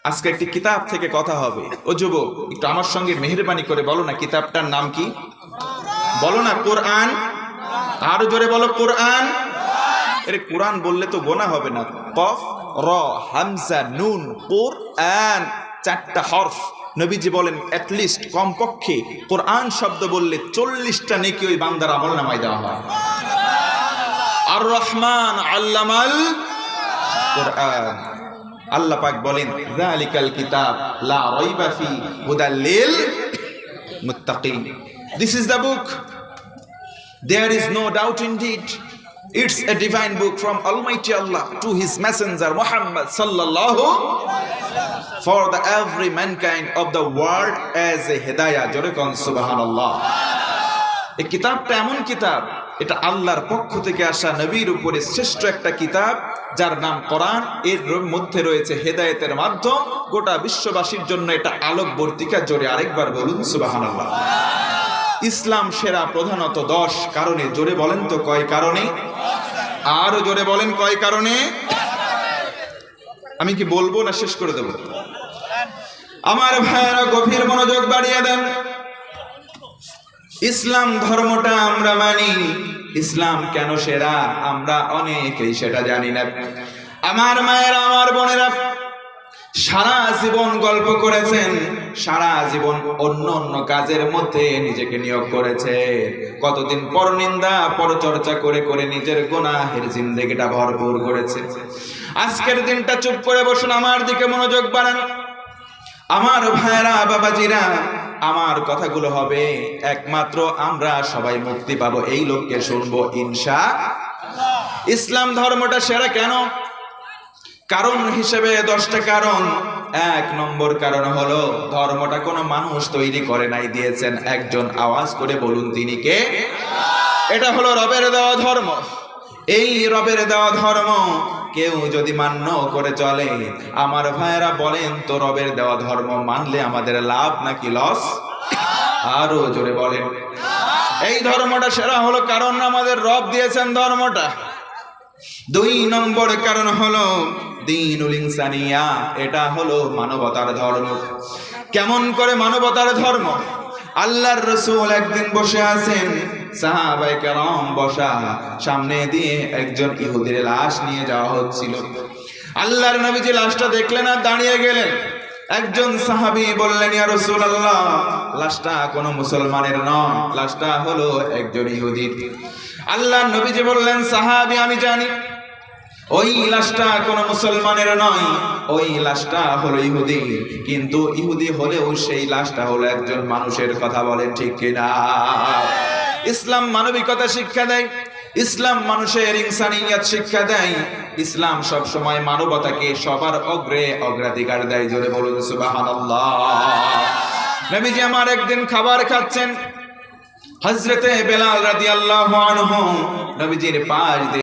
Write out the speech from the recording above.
আজকে একটি কিতাব থেকে কথা হবে। ও যুবক, একটু আমার সঙ্গে মেহেরবানি করে বলো না কিতাবটার নাম কি? বলো না কোরআন। আরো জোরে বলো কোরআন। এর কোরআন বললে তো গোনা হবে না। কফ র হামজা নুন কোরআন, চারটা হরফ। নবীজি বলেন অ্যাটলিস্ট কমপক্ষে কোরআন শব্দ বললে 40টা নেকি ওই বান্দার আমলনামায় দেওয়া হয়। আর রহমান আল্লামাল কোরআন। আল্লাহ পাক বলেন যালিকাল কিতাব লা রাইবা ফি হুদাল লিল মুত্তাকিন। This is the book. There is no doubt indeed. It's a divine book from Almighty Allah to His Messenger Muhammad sallallahu for the every mankind of the world as a hidayah. জোরে কোন সুবহানাল্লাহ। এই কিতাবটা এমন কিতাব, এটা আল্লাহর পক্ষ থেকে আসা নবীর উপরে শ্রেষ্ঠ একটা কিতাব, যার নাম কোরআন। এর মধ্যে রয়েছে হেদায়েতের মাধ্যম, গোটা বিশ্ববাসীর জন্য এটা আলোকবর্তিকা। জোরে আরেকবার বলুন সুবহানাল্লাহ। ইসলাম সেরা প্রধানত 10 কারণে। জোরে বলেন তো কয় কারণে? আরো জোরে বলেন কয় কারণে? আমি কি বলবো না শেষ করে দেব? আমার ভাইয়েরা গভীর মনোযোগ বাড়িয়ে দেন। ইসলাম ধর্মটা আমরা মানি। ইসলাম কেন সেরা আমরা অনেকেই সেটা জানি না। আমার মায়েরা, আমার বোনেরা, সারা জীবন গল্প করেছেন, সারা জীবন অন্য অন্য কাজের মধ্যে নিজেকে নিয়োগ করেছে। কতদিন পরনিন্দা পরচর্চা করে করে নিজের গুনাহের জিন্দেগিটা ভরপুর করেছে। আজকের দিনটা চুপ করে বসুন, আমার দিকে মনোযোগ বাড়ান। আমার ভাইরা, বাবাজিরা, আমার কথাগুলো হবে একমাত্র আমরা সবাই মুক্তি পাবো এই লোককে শুনবো ইনশাআল্লাহ। ইসলাম ধর্মটা সেরা কেন? কারণ হিসেবে 10টা কারণ। 1 নম্বর কারণ হলো ধর্মটা কোনো মানুষ তৈরি করে নাই, দিয়েছেন একজন। আওয়াজ করে বলুন তিনি কে? এটা হলো রবের দেওয়া ধর্ম। এই রবের দেওয়া ধর্ম কেউ যদি মান্য করে চলে, আমার ভাইয়েরা বলেন তো রবের দেওয়া ধর্ম মানলে আমাদের লাভ নাকি লস? আরো জোরে বলেন। এই ধর্মটা সেরা হলো কারণ আমাদের রব দিয়েছেন ধর্মটা। 2 নম্বর কারণ হলো দ্বীনুল ইনসানিয়া। এটা হলো মানবতার ধর্ম। কেমন করে মানবতার ধর্ম? আল্লাহর রাসূল একদিন বসে আছেন, সাহাবায়ে কেরাম বসা, সামনে দিয়ে একজন ইহুদির লাশ নিয়ে যাওয়া হচ্ছিল। আল্লাহর নবীজি লাশটা দেখলেন আর দাঁড়িয়ে গেলেন। একজন সাহাবী বললেন, ইয়া রাসূলুল্লাহ, লাশটা কোনো মুসলমানের নয়, লাশটা হলো একজন ইহুদির। আল্লাহর নবীজি বললেন, সাহাবী আমি জানি ওই লাশটা কোনো মুসলমানের নয়, ওই লাশটা হলো ইহুদি। কিন্তু ইহুদি হলেও সেই লাশটা হলো একজন মানুষের। কথা বলেন ঠিক কিনা? ইসলাম মানবিকতা শিক্ষা দেয়, ইসলাম মানুষের ইনসানিয়ত শিক্ষা দেয়, ইসলাম সব সময় মানবতাকে সবার অগ্রাধিকার দেয়। জোরে বলুন সুবহানাল্লাহ। নবীজি আমার একদিন খাবার খাচ্ছেন, হযরতে বেলাল রাদিয়াল্লাহু আনহু নবীজির পাশ দিয়ে